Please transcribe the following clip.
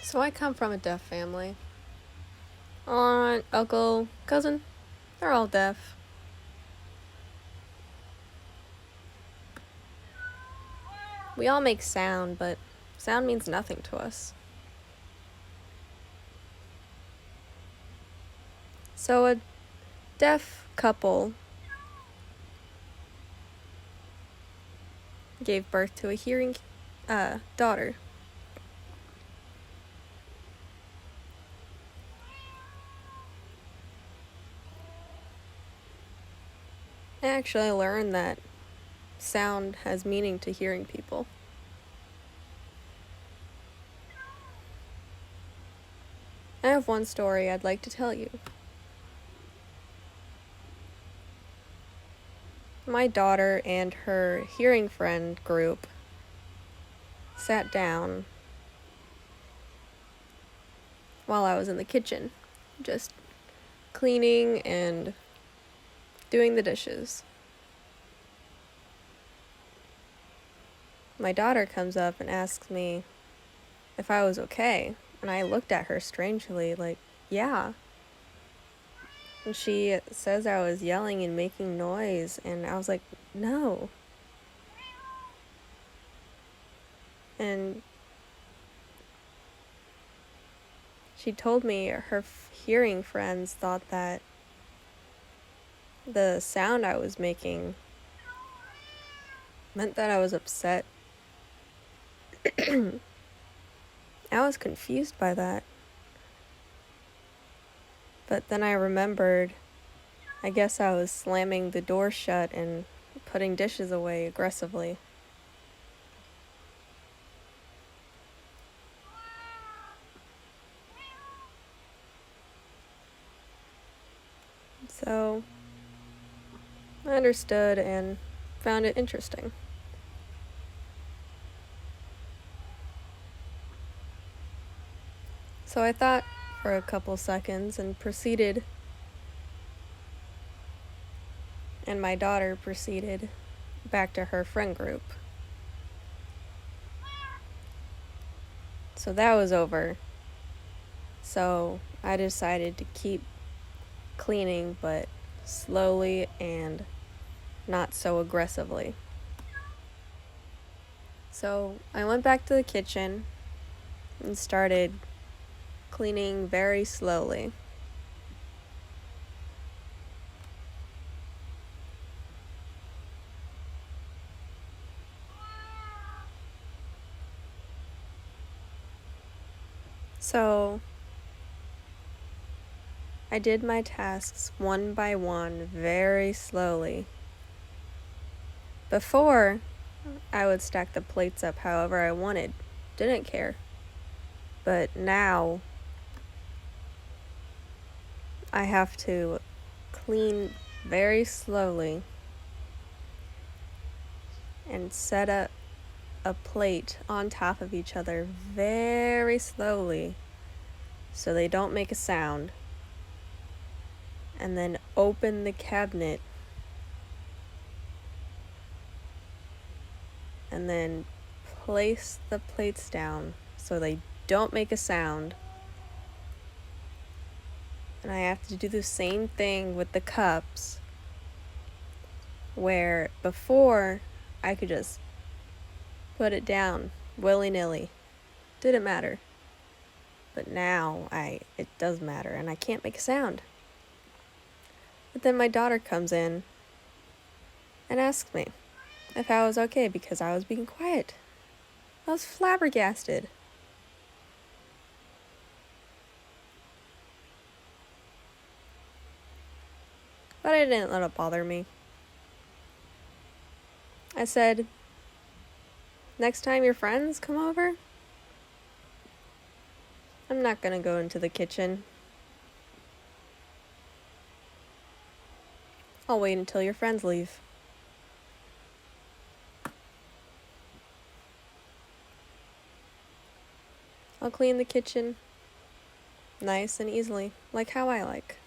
So I come from a deaf family. Aunt, uncle, cousin, they're all deaf. We all make sound, but sound means nothing to us. So a deaf couple gave birth to a hearing daughter. I actually learned that sound has meaning to hearing people. I have one story I'd like to tell you. My daughter and her hearing friend group sat down while I was in the kitchen, just cleaning and doing the dishes. My daughter comes up and asks me if I was okay, and I looked at her strangely, like, yeah. And she says I was yelling and making noise, and I was like, no. And she told me her hearing friends thought that the sound I was making meant that I was upset. I was confused by that. But then I remembered, I guess I was slamming the door shut and putting dishes away aggressively. So I understood and found it interesting. So I thought for a couple seconds and proceeded, and my daughter proceeded back to her friend group. So that was over. So I decided to keep cleaning, but slowly and not so aggressively. So I went back to the kitchen and started cleaning very slowly. So I did my tasks one by one very slowly. Before, I would stack the plates up however I wanted, didn't care. But now, I have to clean very slowly and set up a plate on top of each other very slowly so they don't make a sound, and then open the cabinet and then place the plates down so they don't make a sound. And I have to do the same thing with the cups, where before I could just put it down willy-nilly. Didn't matter. But now it does matter, and I can't make a sound. But then my daughter comes in and asks me if I was okay because I was being quiet. I was flabbergasted. But I didn't let it bother me. I said, next time your friends come over, I'm not gonna go into the kitchen. I'll wait until your friends leave. I'll clean the kitchen nice and easily, like how I like.